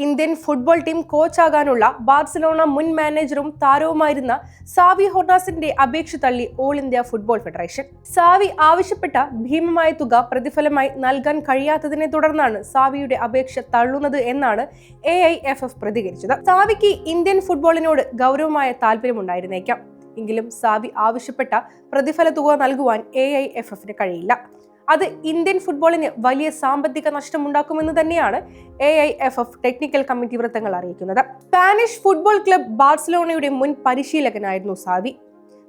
Indian football team കോച്ചാകാനുള്ള Barcelona മുൻ മാനേജറും താരവുമായിരുന്ന സാവി ഹൊർണാസിന്റെ അപേക്ഷ തള്ളി All India Football Federation. Xavi ആവശ്യപ്പെട്ട ഭീമമായ തുക പ്രതിഫലമായി നൽകാൻ കഴിയാത്തതിനെ തുടർന്നാണ് സാവിയുടെ അപേക്ഷ തള്ളുന്നത് എന്നാണ് AIFF പ്രതികരിച്ചത്. സാവിക്ക് ഇന്ത്യൻ ഫുട്ബോളിനോട് ഗൗരവമായ താല്പര്യമുണ്ടായിരുന്നേക്കാം. എങ്കിലും സാവി ആവശ്യപ്പെട്ട പ്രതിഫല തുക നൽകുവാൻ AIFF-ന് കഴിയില്ല. അത് ഇന്ത്യൻ ഫുട്ബോളിന് വലിയ സാമ്പത്തിക നഷ്ടമുണ്ടാക്കുമെന്ന് തന്നെയാണ് AIFF ടെക്നിക്കൽ കമ്മിറ്റി വൃത്തങ്ങൾ അറിയിക്കുന്നത്. സ്പാനിഷ് ഫുട്ബോൾ ക്ലബ് ബാർസലോണയുടെ മുൻ പരിശീലകനായിരുന്നു സാവി.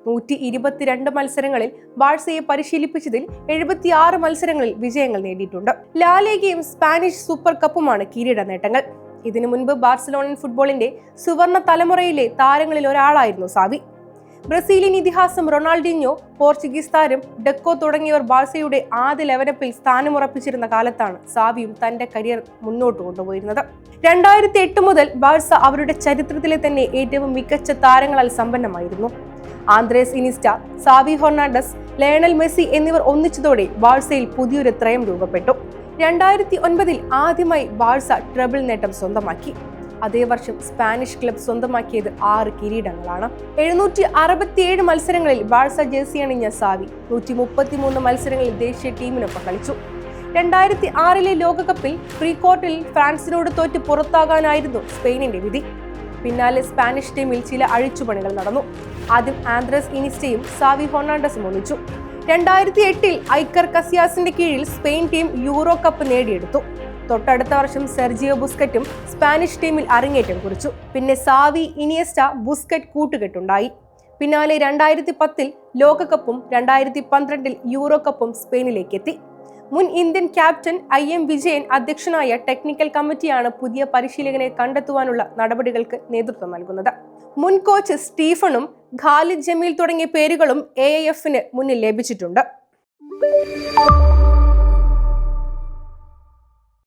122 മത്സരങ്ങളിൽ ബാഴ്സയെ പരിശീലിപ്പിച്ചതിൽ 76 മത്സരങ്ങളിൽ വിജയങ്ങൾ നേടിയിട്ടുണ്ട്. ലാ ലീഗയും സ്പാനിഷ് സൂപ്പർ കപ്പുമാണ് കിരീട നേട്ടങ്ങൾ. ഇതിനു മുൻപ് ബാർസലോണൻ ഫുട്ബോളിന്റെ സുവർണ തലമുറയിലെ താരങ്ങളിൽ ഒരാളായിരുന്നു സാവി. ബ്രസീലിയൻ ഇതിഹാസം റൊണാൾഡിഞ്ഞോ, പോർച്ചുഗീസ് താരം ഡെക്കോ തുടങ്ങിയവർ ബാഴ്സയുടെ ആദ്യ ലെവനപ്പിൽ സ്ഥാനമുറപ്പിച്ചിരുന്ന കാലത്താണ് സാവിയും തന്റെ കരിയർ മുന്നോട്ട് കൊണ്ടുപോയിരുന്നത്. 2008 മുതൽ ബാഴ്സ അവരുടെ ചരിത്രത്തിലെ തന്നെ ഏറ്റവും മികച്ച താരങ്ങളാൽ സമ്പന്നമായിരുന്നു. Andres Iniesta, Xavi Hernandez, Lionel Messi എന്നിവർ ഒന്നിച്ചതോടെ ബാഴ്സയിൽ പുതിയൊരു ത്രയം രൂപപ്പെട്ടു. 2009 ആദ്യമായി ബാഴ്സ ട്രബിൾ നേട്ടം സ്വന്തമാക്കി. അതേ വർഷം സ്പാനിഷ് ക്ലബ് സ്വന്തമാക്കിയത് 6 കിരീടങ്ങളാണ്. 767 മത്സരങ്ങളിൽ ബാഴ്സ ജേഴ്സി അണിഞ്ഞ സാവി 133 മത്സരങ്ങളിൽ ദേശീയ ടീമിനൊപ്പം കളിച്ചു. 2006 ലോകകപ്പിൽ പ്രീ ക്വാർട്ടറിൽ ഫ്രാൻസിനോട് തോറ്റ് പുറത്താകാനായിരുന്നു സ്പെയിനിന്റെ വിധി. പിന്നാലെ സ്പാനിഷ് ടീമിൽ ചില അഴിച്ചുപണികൾ നടന്നു. ആദ്യം ആന്ദ്രസ് ഇനിസ്റ്റയും സാവി ഹെർണാണ്ടസും ഒന്നിച്ചു. 2008 ഐക്കർ കസിയാസിന്റെ കീഴിൽ സ്പെയിൻ ടീം യൂറോ കപ്പ് നേടിയെടുത്തു. തൊട്ടടുത്ത വർഷം സെർജിയോ ബുസ്കറ്റും സ്പാനിഷ് ടീമിൽ അരങ്ങേറ്റം കുറിച്ചു. പിന്നെ സാവി, ഇനിയസ്റ്റ, ബുസ്കറ്റ് കൂട്ടുകെട്ടുണ്ടായി. പിന്നാലെ 2010 ലോകകപ്പും 2012 യൂറോ കപ്പും സ്പെയിനിലേക്ക് എത്തി. മുൻ ഇന്ത്യൻ ക്യാപ്റ്റൻ IM വിജയൻ അധ്യക്ഷനായ ടെക്നിക്കൽ കമ്മിറ്റിയാണ് പുതിയ പരിശീലകനെ കണ്ടെത്തുവാനുള്ള നടപടികൾക്ക് നേതൃത്വം നൽകുന്നത്. മുൻ കോച്ച് സ്റ്റീഫനും ഖാലിദ് ജമീൽ തുടങ്ങിയ പേരുകളും AIFF-ന് മുന്നിൽ ലഭിച്ചിട്ടുണ്ട്.